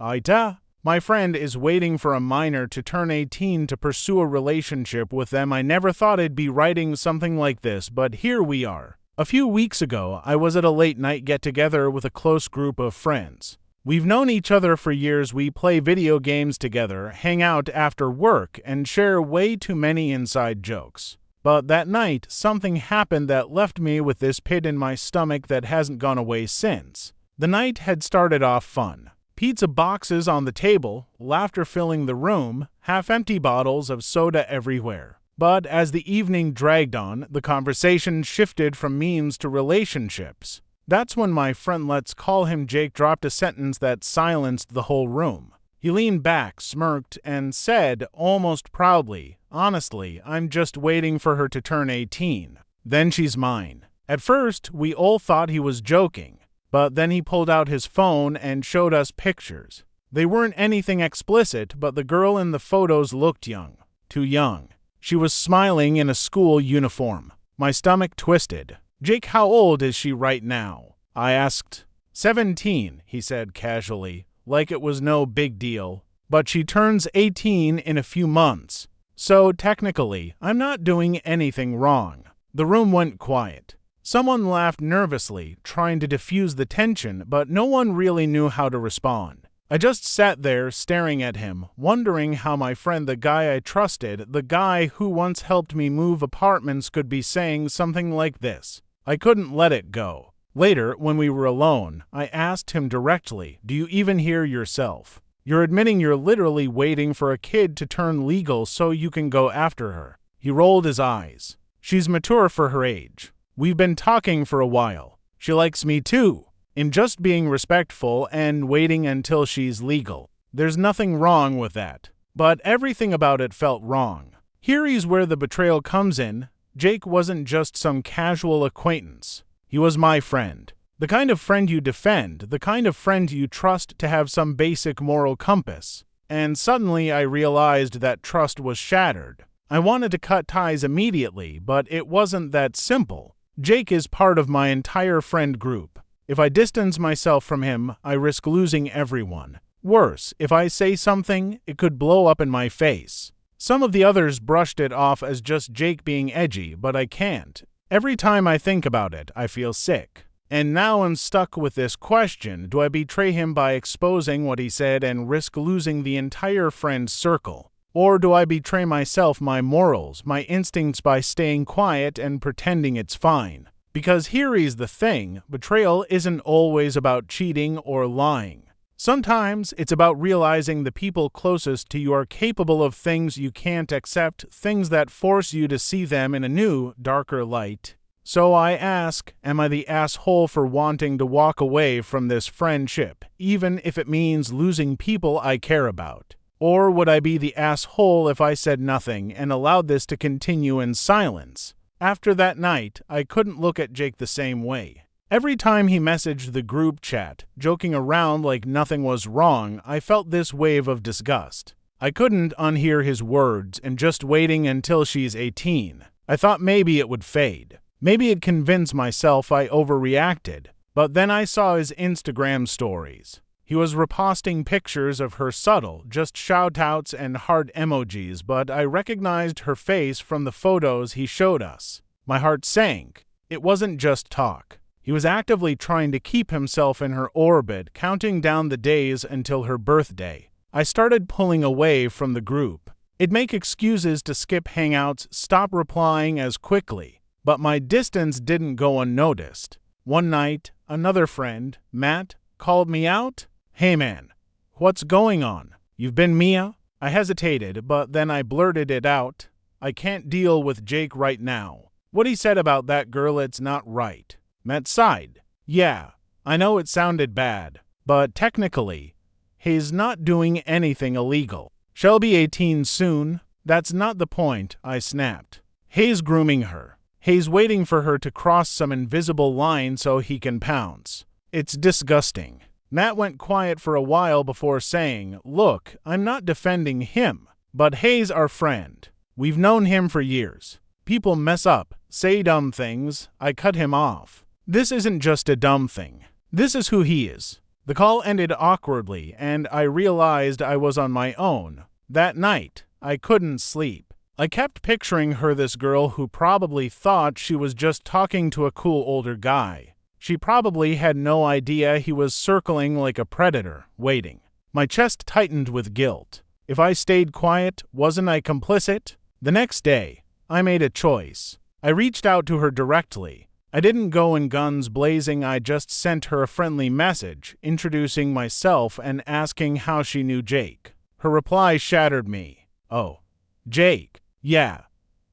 AITAH. My friend is waiting for a minor to turn 18 to pursue a relationship with them. I never thought I'd be writing something like this, but here we are. A few weeks ago, I was at a late-night get-together with a close group of friends. We've known each other for years. We play video games together, hang out after work, and share way too many inside jokes. But that night, something happened that left me with this pit in my stomach that hasn't gone away since. The night had started off fun. Pizza boxes on the table, laughter filling the room, half-empty bottles of soda everywhere. But as the evening dragged on, the conversation shifted from memes to relationships. That's when my friend, let's call him Jake, dropped a sentence that silenced the whole room. He leaned back, smirked, and said, almost proudly, "Honestly, I'm just waiting for her to turn 18. Then she's mine." At first, we all thought he was joking. But then he pulled out his phone and showed us pictures. They weren't anything explicit, but the girl in the photos looked young. Too young. She was smiling in a school uniform. My stomach twisted. "Jake, how old is she right now?" I asked. 17, he said casually, like it was no big deal. "But she turns 18 in a few months. So technically, I'm not doing anything wrong." The room went quiet. Someone laughed nervously, trying to diffuse the tension, but no one really knew how to respond. I just sat there staring at him, wondering how my friend, the guy I trusted, the guy who once helped me move apartments, could be saying something like this. I couldn't let it go. Later, when we were alone, I asked him directly, "Do you even hear yourself? You're admitting you're literally waiting for a kid to turn legal so you can go after her." He rolled his eyes. "She's mature for her age. We've been talking for a while. She likes me too. In just being respectful and waiting until she's legal. There's nothing wrong with that. But everything about it felt wrong." Here's where the betrayal comes in. Jake wasn't just some casual acquaintance. He was my friend. The kind of friend you defend, the kind of friend you trust to have some basic moral compass. And suddenly I realized that trust was shattered. I wanted to cut ties immediately, but it wasn't that simple. Jake is part of my entire friend group. If I distance myself from him, I risk losing everyone. Worse, if I say something, it could blow up in my face. Some of the others brushed it off as just Jake being edgy, but I can't. Every time I think about it, I feel sick. And now I'm stuck with this question: do I betray him by exposing what he said and risk losing the entire friend circle? Or do I betray myself, my morals, my instincts by staying quiet and pretending it's fine? Because here is the thing, betrayal isn't always about cheating or lying. Sometimes it's about realizing the people closest to you are capable of things you can't accept, things that force you to see them in a new, darker light. So I ask, am I the asshole for wanting to walk away from this friendship, even if it means losing people I care about? Or would I be the asshole if I said nothing and allowed this to continue in silence? After that night, I couldn't look at Jake the same way. Every time he messaged the group chat, joking around like nothing was wrong, I felt this wave of disgust. I couldn't unhear his words, and just waiting until she's 18. I thought maybe it would fade. Maybe I'd convince myself I overreacted. But then I saw his Instagram stories. He was reposting pictures of her, subtle, just shout-outs and heart emojis, but I recognized her face from the photos he showed us. My heart sank. It wasn't just talk. He was actively trying to keep himself in her orbit, counting down the days until her birthday. I started pulling away from the group. It'd make excuses to skip hangouts, stop replying as quickly. But my distance didn't go unnoticed. One night, another friend, Matt, called me out. "Hey man, what's going on? You've been Mia?" I hesitated, but then I blurted it out. "I can't deal with Jake right now. What he said about that girl, it's not right." Matt sighed. "Yeah, I know it sounded bad, but technically, he's not doing anything illegal. She'll be 18 soon." "That's not the point," I snapped. "He's grooming her. He's waiting for her to cross some invisible line so he can pounce. It's disgusting." Matt went quiet for a while before saying, "Look, I'm not defending him, but Hayes our friend. We've known him for years. People mess up, say dumb things. I cut him off. This isn't just a dumb thing. This is who he is. The call ended awkwardly, and I realized I was on my own. That night, I couldn't sleep. I kept picturing her, this girl who probably thought she was just talking to a cool older guy. She probably had no idea he was circling like a predator, waiting. My chest tightened with guilt. If I stayed quiet, wasn't I complicit? The next day, I made a choice. I reached out to her directly. I didn't go in guns blazing, I just sent her a friendly message, introducing myself and asking how she knew Jake. Her reply shattered me. "Oh, Jake. Yeah.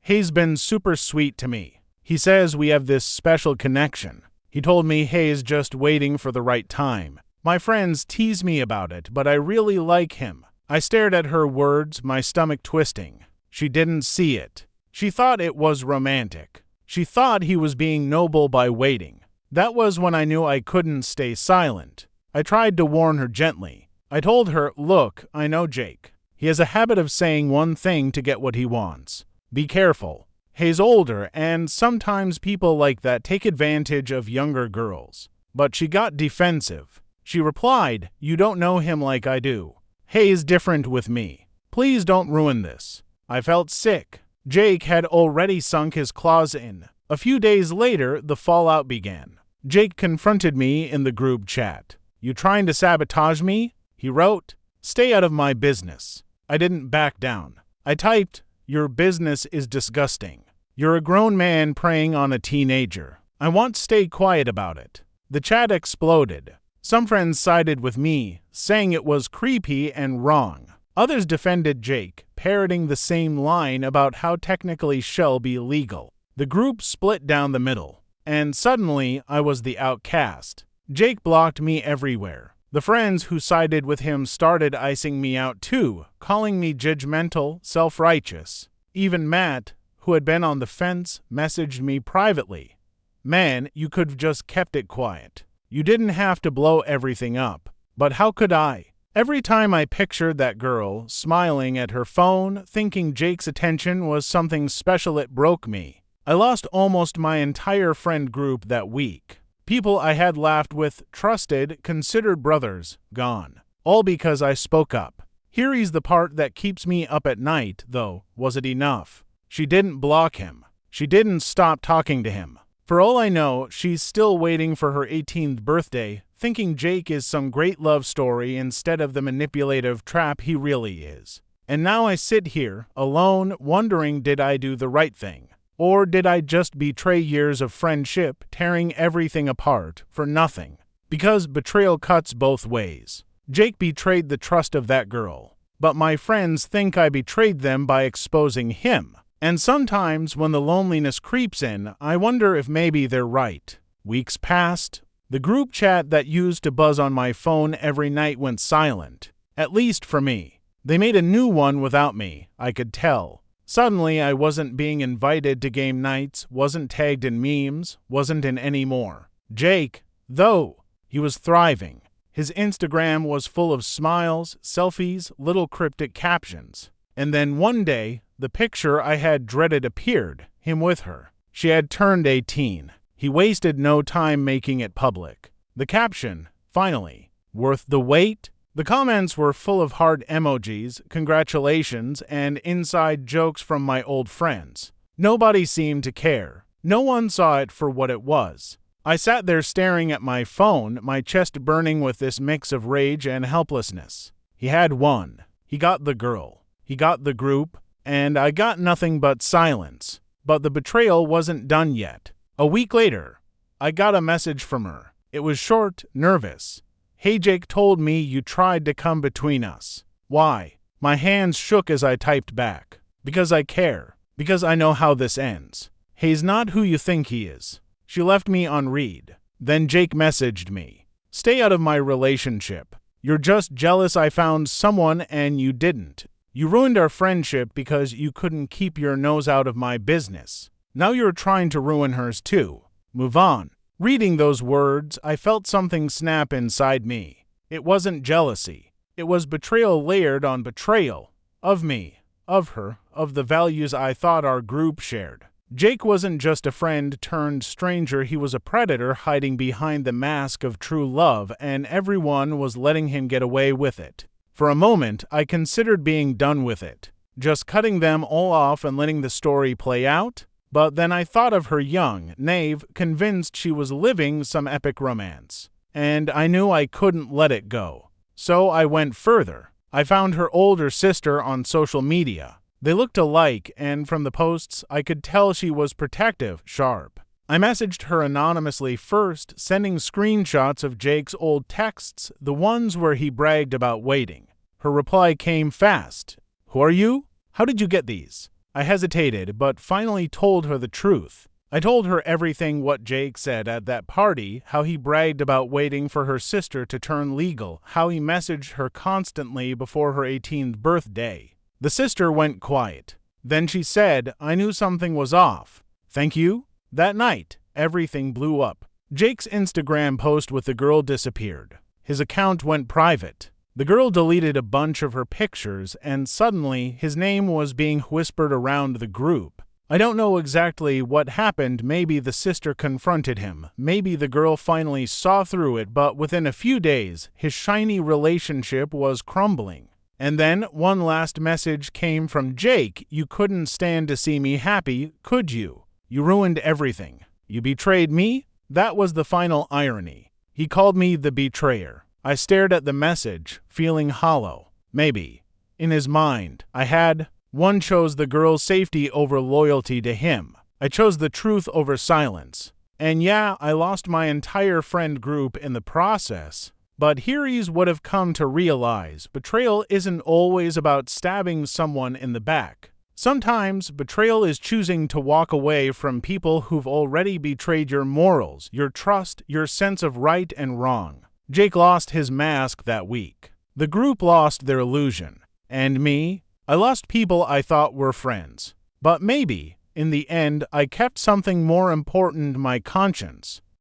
He's been super sweet to me. He says we have this special connection. He told me he's just waiting for the right time. My friends tease me about it, but I really like him." I stared at her words, my stomach twisting. She didn't see it. She thought it was romantic. She thought he was being noble by waiting. That was when I knew I couldn't stay silent. I tried to warn her gently. I told her, "Look, I know Jake. He has a habit of saying one thing to get what he wants. Be careful. He's older, and sometimes people like that take advantage of younger girls." But she got defensive. She replied, "You don't know him like I do. He's different with me. Please don't ruin this." I felt sick. Jake had already sunk his claws in. A few days later, the fallout began. Jake confronted me in the group chat. "You trying to sabotage me?" he wrote. "Stay out of my business." I didn't back down. I typed, "Your business is disgusting. You're a grown man preying on a teenager. I want to stay quiet about it." The chat exploded. Some friends sided with me, saying it was creepy and wrong. Others defended Jake, parroting the same line about how technically shall be legal. The group split down the middle, and suddenly I was the outcast. Jake blocked me everywhere. The friends who sided with him started icing me out too, calling me judgmental, self-righteous. Even Matt, who had been on the fence, messaged me privately. "Man, you could've just kept it quiet. You didn't have to blow everything up." But how could I? Every time I pictured that girl, smiling at her phone, thinking Jake's attention was something special, it broke me. I lost almost my entire friend group that week. People I had laughed with, trusted, considered brothers, gone. All because I spoke up. Here's the part that keeps me up at night, though. Was it enough? She didn't block him. She didn't stop talking to him. For all I know, she's still waiting for her 18th birthday, thinking Jake is some great love story instead of the manipulative trap he really is. And now I sit here, alone, wondering, did I do the right thing? Or did I just betray years of friendship, tearing everything apart, for nothing? Because betrayal cuts both ways. Jake betrayed the trust of that girl, but my friends think I betrayed them by exposing him. And sometimes, when the loneliness creeps in, I wonder if maybe they're right. Weeks passed. The group chat that used to buzz on my phone every night went silent, at least for me. They made a new one without me, I could tell. Suddenly, I wasn't being invited to game nights, wasn't tagged in memes, wasn't in any more. Jake, though, he was thriving. His Instagram was full of smiles, selfies, little cryptic captions. And then one day, the picture I had dreaded appeared, him with her. She had turned 18. He wasted no time making it public. The caption, finally, "Worth the wait?" The comments were full of heart emojis, congratulations, and inside jokes from my old friends. Nobody seemed to care. No one saw it for what it was. I sat there staring at my phone, my chest burning with this mix of rage and helplessness. He had won. He got the girl. He got the group. And I got nothing but silence. But the betrayal wasn't done yet. A week later, I got a message from her. It was short, nervous. "Hey, Jake told me you tried to come between us." Why? My hands shook as I typed back. Because I care. Because I know how this ends. He's not who you think he is. She left me on read. Then Jake messaged me. "Stay out of my relationship. You're just jealous I found someone and you didn't. You ruined our friendship because you couldn't keep your nose out of my business. Now you're trying to ruin hers too. Move on." Reading those words, I felt something snap inside me. It wasn't jealousy. It was betrayal layered on betrayal. Of me, of her, of the values I thought our group shared. Jake wasn't just a friend turned stranger, he was a predator hiding behind the mask of true love, and everyone was letting him get away with it. For a moment, I considered being done with it, just cutting them all off and letting the story play out. But then I thought of her young, naive, convinced she was living some epic romance, and I knew I couldn't let it go. So I went further. I found her older sister on social media. They looked alike, and from the posts, I could tell she was protective, sharp. I messaged her anonymously first, sending screenshots of Jake's old texts, the ones where he bragged about waiting. Her reply came fast. "Who are you? How did you get these?" I hesitated, but finally told her the truth. I told her everything what Jake said at that party, how he bragged about waiting for her sister to turn legal, how he messaged her constantly before her 18th birthday. The sister went quiet. Then she said, "I knew something was off. Thank you." That night, everything blew up. Jake's Instagram post with the girl disappeared. His account went private. The girl deleted a bunch of her pictures, and suddenly his name was being whispered around the group. I don't know exactly what happened. Maybe the sister confronted him. Maybe the girl finally saw through it, but within a few days, his shiny relationship was crumbling. And then one last message came from Jake. "You couldn't stand to see me happy, could you? You ruined everything. You betrayed me?" That was the final irony. He called me the betrayer. I stared at the message, feeling hollow. Maybe, in his mind, I had. One chose the girl's safety over loyalty to him. I chose the truth over silence. And yeah, I lost my entire friend group in the process. But here's what I've come to realize. Betrayal isn't always about stabbing someone in the back. Sometimes, betrayal is choosing to walk away from people who've already betrayed your morals, your trust, your sense of right and wrong. Jake lost his mask that week. The group lost their illusion. And me? I lost people I thought were friends. But maybe, in the end, I kept something more important, my conscience.